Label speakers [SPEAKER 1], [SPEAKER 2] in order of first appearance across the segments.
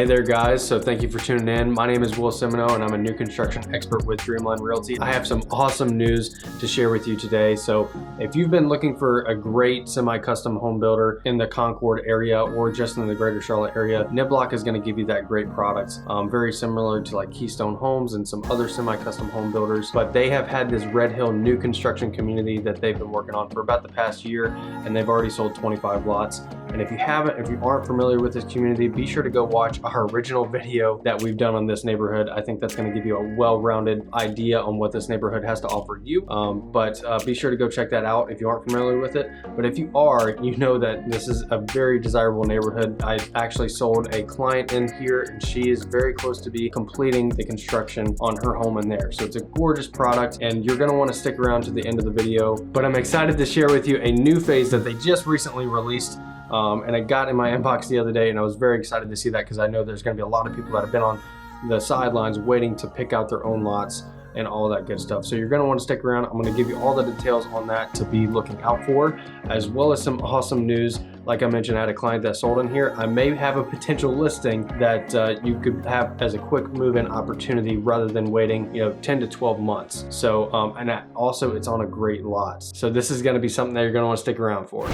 [SPEAKER 1] Hey there guys, so thank you for tuning in. My name is Will Simoneaux and I'm a new construction expert with Dreamline Realty. I have some awesome news to share with you today. So if you've been looking for a great semi-custom home builder in the Concord area or just in the greater Charlotte area, Niblock is going to give you that great product. Very similar to like Keystone Homes and some other semi-custom home builders, but they have had this Red Hill new construction community that they've been working on for about the past year, and they've already sold 25 lots. And if you aren't familiar with this community, be sure to go watch our original video that we've done on this neighborhood. I think that's going to give you a well-rounded idea on what this neighborhood has to offer you. But be sure to go check that out if you aren't familiar with it. But if you are, you know that this is a very desirable neighborhood. I actually sold a client in here and she is very close to be completing the construction on her home in there. So it's a gorgeous product and you're going to want to stick around to the end of the video. But I'm excited to share with you a new phase that they just recently released. And I got in my inbox the other day and I was very excited to see that because I know there's going to be a lot of people that have been on the sidelines waiting to pick out their own lots and all that good stuff. So you're going to want to stick around. I'm going to give you all the details on that to be looking out for, as well as some awesome news. Like I mentioned, I had a client that sold in here. I may have a potential listing that you could have as a quick move-in opportunity rather than waiting 10 to 12 months. So also it's on a great lot. So this is going to be something that you're going to want to stick around for.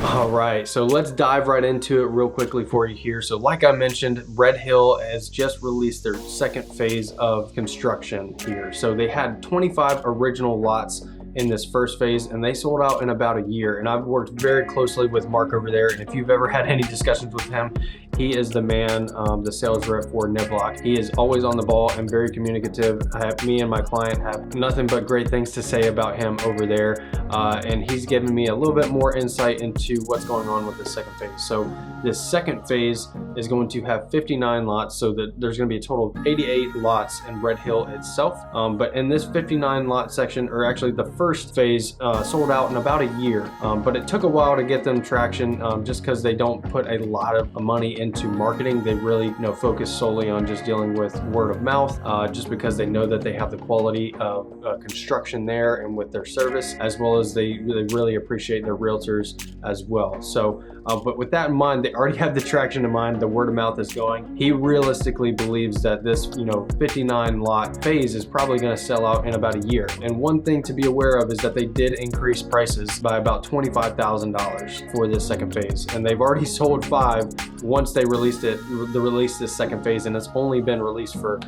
[SPEAKER 1] All right, so let's dive right into it real quickly for you here. So like I mentioned, Red Hill has just released their second phase of construction here. So they had 25 original lots in this first phase and they sold out in about a year. And I've worked very closely with Mark over there. And if you've ever had any discussions with him, he is the man, the sales rep for Niblock. He is always on the ball and very communicative. Me and my client have nothing but great things to say about him over there. And he's given me a little bit more insight into what's going on with the second phase. So this second phase is going to have 59 lots. So that there's going to be a total of 88 lots in Red Hill itself. But in this 59 lot section, or actually the first phase sold out in about a year. But it took a while to get them traction just because they don't put a lot of money into marketing. They really focus solely on just dealing with word of mouth, just because they know that they have the quality of construction there and with their service, as well as they really appreciate their realtors as well. So but with that in mind, they already have the traction in mind, the word of mouth is going. He realistically believes that this 59 lot phase is probably going to sell out in about a year. And one thing to be aware of is that they did increase prices by about $25,000 for this second phase, and they've already sold 5 once they released this second phase, and it's only been released for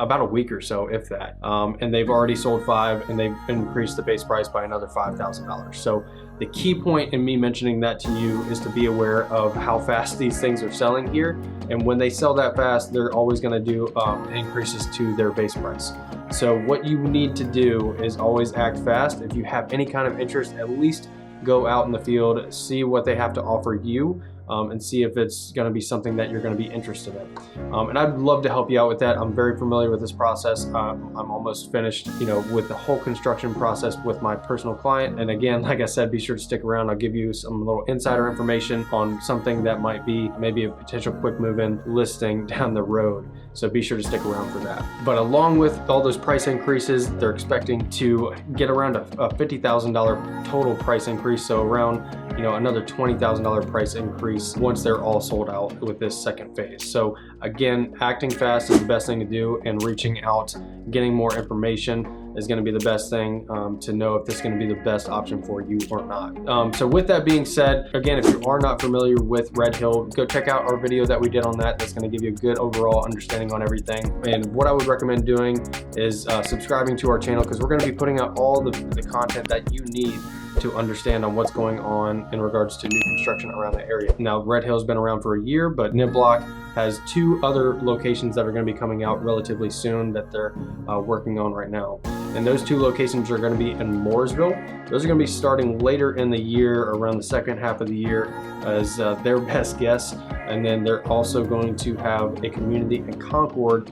[SPEAKER 1] about a week or so, if that. And they've already sold 5 and they've increased the base price by another $5,000. So the key point in me mentioning that to you is to be aware of how fast these things are selling here. And when they sell that fast, they're always going to do increases to their base price. So what you need to do is always act fast. If you have any kind of interest, at least go out in the field, see what they have to offer you, and see if it's going to be something that you're going to be interested in. And I'd love to help you out with that. I'm very familiar with this process. I'm almost finished, with the whole construction process with my personal client. And again, like I said, be sure to stick around. I'll give you some little insider information on something that might be maybe a potential quick move-in listing down the road. So be sure to stick around for that. But along with all those price increases, they're expecting to get around a $50,000 total price increase. So around another $20,000 price increase once they're all sold out with this second phase. So again, acting fast is the best thing to do, and reaching out, getting more information is going to be the best thing to know if this is going to be the best option for you or not. So with that being said, again, if you are not familiar with Red Hill, go check out our video that we did on that. That's going to give you a good overall understanding on everything. And what I would recommend doing is subscribing to our channel, because we're going to be putting out all the content that you need to understand on what's going on in regards to new construction around the area. Now, Red Hill's been around for a year, but Niblock has 2 other locations that are going to be coming out relatively soon that they're working on right now. And those 2 locations are going to be in Mooresville. Those are going to be starting later in the year, around the second half of the year, as their best guess. And then they're also going to have a community in Concord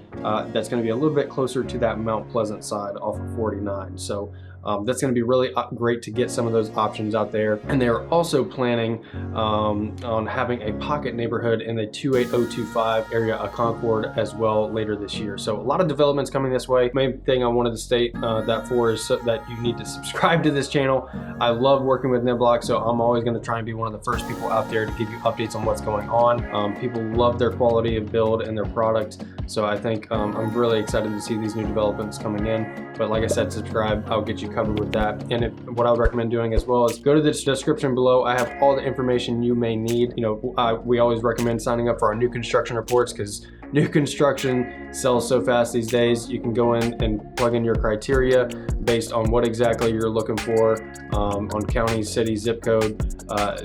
[SPEAKER 1] that's going to be a little bit closer to that Mount Pleasant side off of 49. So That's going to be really great to get some of those options out there. And they are also planning on having a pocket neighborhood in the 28025 area of Concord as well later this year. So a lot of developments coming this way. Main thing I wanted to state that for is that you need to subscribe to this channel. I love working with Niblock, so I'm always going to try and be one of the first people out there to give you updates on what's going on. People love their quality of build and their product, so I think I'm really excited to see these new developments coming in. But like I said, subscribe, I'll get you covered with that. And what I would recommend doing as well is go to the description below. I have all the information you may need. You know, we always recommend signing up for our new construction reports, because new construction sells so fast these days. You can go in and plug in your criteria based on what exactly you're looking for on county, city, zip code,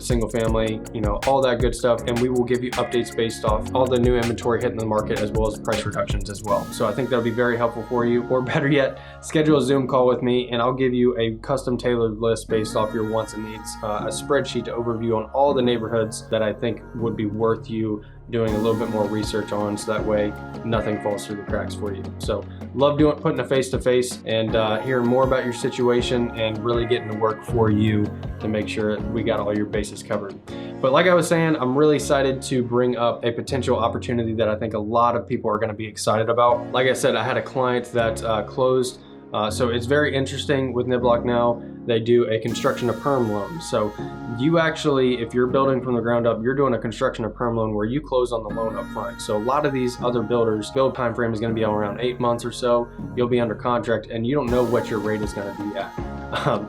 [SPEAKER 1] single family, you know, all that good stuff. And we will give you updates based off all the new inventory hitting the market, as well as price reductions as well. So I think that'll be very helpful for you. Or better yet, schedule a Zoom call with me and I'll give you a custom tailored list based off your wants and needs, a spreadsheet to overview on all the neighborhoods that I think would be worth you doing a little bit more research on, so that way nothing falls through the cracks for you. So love putting a face to face and hearing more about your situation and really getting to work for you to make sure we got all your bases covered. But like I was saying, I'm really excited to bring up a potential opportunity that I think a lot of people are going to be excited about. Like I said, I had a client that closed. So it's very interesting with Niblock now. They do a construction to perm loan. So you actually, if you're building from the ground up, you're doing a construction to perm loan where you close on the loan up front. So a lot of these other builders, build time frame is going to be around 8 months or so. You'll be under contract and you don't know what your rate is going to be at.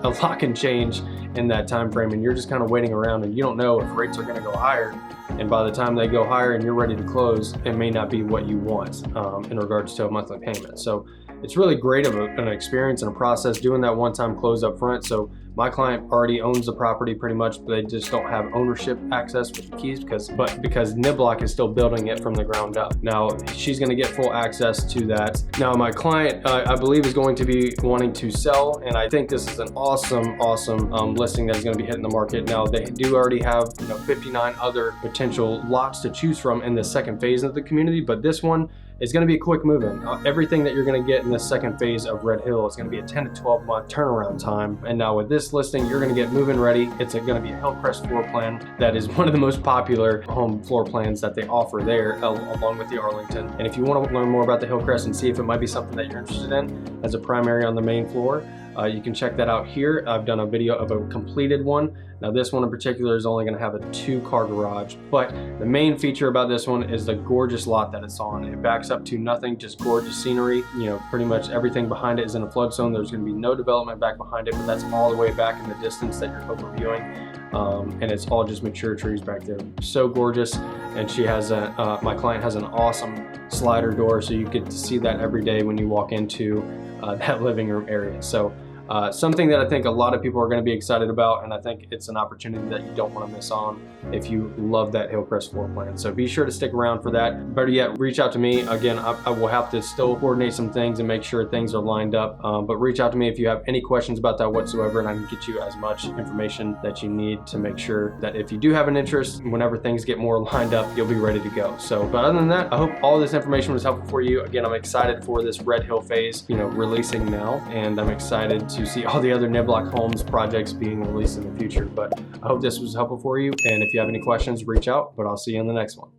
[SPEAKER 1] A lot can change in that time frame, and you're just kind of waiting around and you don't know if rates are going to go higher. And by the time they go higher and you're ready to close, it may not be what you want in regards to a monthly payment. So it's really great of an experience and a process doing that one-time close up front. So my client already owns the property pretty much, but they just don't have ownership access with the keys because Niblock is still building it from the ground up. Now she's going to get full access to that. Now my client, I believe, is going to be wanting to sell, and I think this is an awesome listing that is going to be hitting the market. Now they do already have 59 other potential lots to choose from in the second phase of the community, but this one is going to be a quick move-in. Everything that you're going to get in the second phase of Red Hill is going to be a 10 to 12 month turnaround time. And now with this listing, you're going to get move-in ready. It's going to be a Hillcrest floor plan that is one of the most popular home floor plans that they offer there, along with the Arlington. And if you want to learn more about the Hillcrest and see if it might be something that you're interested in as a primary on the main floor, you can check that out here. I've done a video of a completed one. Now this one in particular is only going to have a 2-car garage, but the main feature about this one is the gorgeous lot that it's on. It backs up to nothing, just gorgeous scenery. You know, pretty much everything behind it is in a flood zone. There's going to be no development back behind it, but that's all the way back in the distance that you're overviewing. And it's all just mature trees back there. So gorgeous. And she has my client has an awesome slider door, so you get to see that every day when you walk into that living room area. So something that I think a lot of people are going to be excited about, and I think it's an opportunity that you don't want to miss on if you love that Hillcrest floor plan. So be sure to stick around for that. Better yet, reach out to me. Again, I will have to still coordinate some things and make sure things are lined up, but reach out to me if you have any questions about that whatsoever, and I can get you as much information that you need to make sure that if you do have an interest, whenever things get more lined up, you'll be ready to go. So, but other than that, I hope all this information was helpful for you. Again, I'm excited for this Red Hill phase, releasing now, and I'm excited to see all the other Niblock Homes projects being released in the future. But I hope this was helpful for you, and if you have any questions, reach out, but I'll see you in the next one.